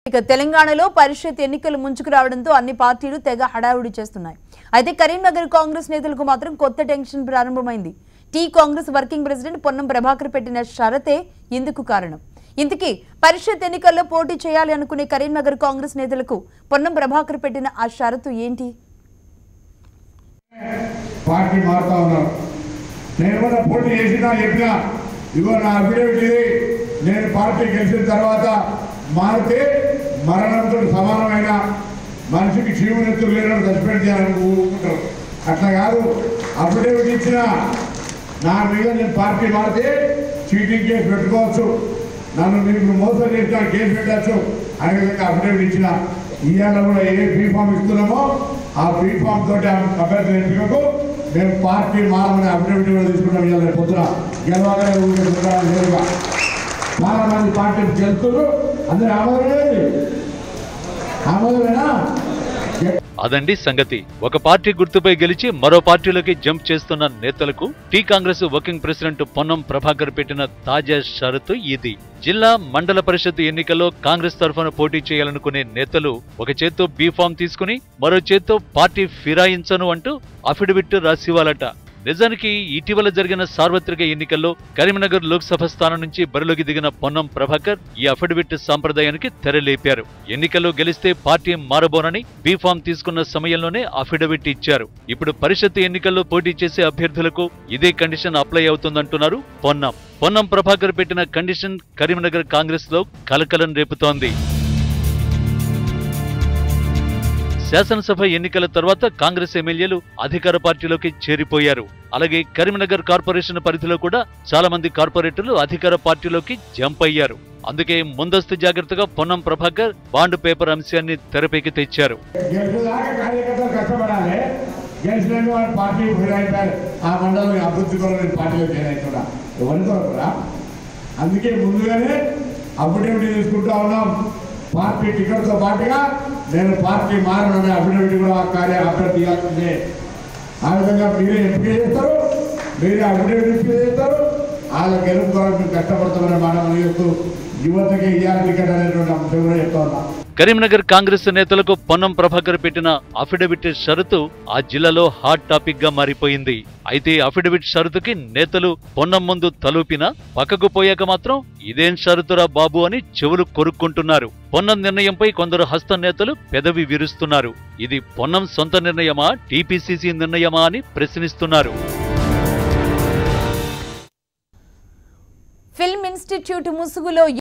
ఇక తెలంగాణలో పరిషత్ ఎన్నికలు ముంచుకు రావడంతో అన్ని పార్టీలు తెగ హడావుడి చేస్తున్నాయి. అయితే కరీంనగర్ కాంగ్రెస్ నేతలకు మాత్రం కొత్త టెన్షన్ ప్రారంభమైంది. T Congress working president Ponnam Prabhakar పెట్టిన షరతే ఇందుకు కారణం. ఇంతకీ పరిషత్ ఎన్నికల్లో పోటీ చేయాలి అనుకునే కరీంనగర్ కాంగ్రెస్ నేతలకు పొన్నం ప్రభాకర్ పెట్టిన ఆ షరతు ఏంటి? పార్టీ మారుతా ఉన్నారు. నేను కూడా పోటీ చేసినా చెప్పినా ఇగో నా అఫిడవిట్ నేను పార్టీ గెలిచిన తర్వాత మారితే మరణంతో సమానమైన మనిషికి జీవనెత్తులు లేనట్టు సస్పెండ్ చేయాలని ఊరుకుంటారు. అట్లా కాదు, అఫిడవిట్ ఇచ్చిన నా మీద నేను పార్టీ మారితే చీటింగ్ కేసు పెట్టుకోవచ్చు, నన్ను మీకు మోసం చేసిన కేసు పెట్టచ్చు అనే విధంగా అఫిడవిట్ ఇచ్చిన. ఇవాళ కూడా ఏ బీఫామ్ ఇస్తున్నామో ఆ బీఫామ్ తోటి అభ్యర్థుల ఎంపికకు మేము పార్టీ మారమని అఫిడవిట్ కూడా తీసుకుంటాం. ఇవాళ పొద్దున గెలవాలనే లేదుగా చాలా మంది పార్టీలు గెలుస్తున్నారు. అందరూ ఆమోదమేనా? అదండి సంగతి. ఒక పార్టీ గుర్తుపై గెలిచి మరో పార్టీలోకి జంప్ చేస్తున్న నేతలకు T Congress working president Ponnam Prabhakar పెట్టిన తాజా షరతు ఇది. జిల్లా మండల పరిషత్ ఎన్నికల్లో కాంగ్రెస్ తరఫున పోటీ చేయాలనుకునే నేతలు ఒక చేత్తో బీఫామ్ తీసుకుని మరో చేత్తో పార్టీ ఫిరాయించను అంటూ అఫిడవిట్ రాసివ్వాలట. నిజానికి ఇటీవల జరిగిన సార్వత్రిక ఎన్నికల్లో కరీంనగర్ లోక్సభ స్థానం నుంచి బరిలోకి దిగిన పొన్నం ప్రభాకర్ ఈ అఫిడవిట్ సంప్రదాయానికి తెరలేపారు. ఎన్నికల్లో గెలిస్తే పార్టీ మారబోనని బీఫామ్ తీసుకున్న సమయంలోనే అఫిడవిట్ ఇచ్చారు. ఇప్పుడు పరిషత్ ఎన్నికల్లో పోటీ చేసే అభ్యర్థులకు ఇదే కండిషన్ అప్లై అవుతుందంటున్నారు పొన్నం. పొన్నం ప్రభాకర్ పెట్టిన కండిషన్ కరీంనగర్ కాంగ్రెస్ లో కలకలం రేపుతోంది. శాసనసభ ఎన్నికల తర్వాత కాంగ్రెస్ ఎమ్మెల్యేలు అధికార పార్టీలోకి చేరిపోయారు. అలాగే కరీంనగర్ కార్పొరేషన్ పరిధిలో కూడా చాలా మంది కార్పొరేటర్లు అధికార పార్టీలోకి జంప్ అయ్యారు. అందుకే ముందస్తు జాగ్రత్తగా పొన్నం ప్రభాకర్ బాండ్ పేపర్ అంశాన్ని తెరపైకి తెచ్చారు. అందుకే ముందుగానే అఫిడవిట్ తీసుకుంటా ఉన్నాం. పార్టీ టికెట్తో పాటుగా నేను పార్టీ మారననే అఫిడవిట్ కూడా అభ్యర్థి ఇవ్వాల్సిందే. ఆ విధంగా మీరే ఎంపిక చేస్తారు, మీరే అఫిడవిట్ ఎంపిక చేస్తారు. వాళ్ళ గెలుపు ద్వారా మీరు కష్టపడతామని మనం చెప్తూ యువతకి ఇవ్వాలి టికెట్ అనేటువంటి అంశం కూడా చెప్తా ఉన్నాం. కరీంనగర్ కాంగ్రెస్ నేతలకు పొన్నం ప్రభాకర్ పెట్టిన అఫిడవిట్ షరతు ఆ జిల్లాలో హాట్ టాపిక్ గా మారిపోయింది. అయితే అఫిడవిట్ షరతుకి నేతలు పొన్నం ముందు తలూపినా పక్కకు పోయాక మాత్రం ఇదేం షరతురా బాబు అని చెవులు కొరుక్కుంటున్నారు. పొన్నం నిర్ణయంపై కొందరు హస్త నేతలు పెదవి విరుస్తున్నారు. ఇది పొన్నం సొంత నిర్ణయమా, టీపీసీసీ నిర్ణయమా అని ప్రశ్నిస్తున్నారు. ఫిల్మ్ ఇన్స్టిట్యూట్ ముసుగులో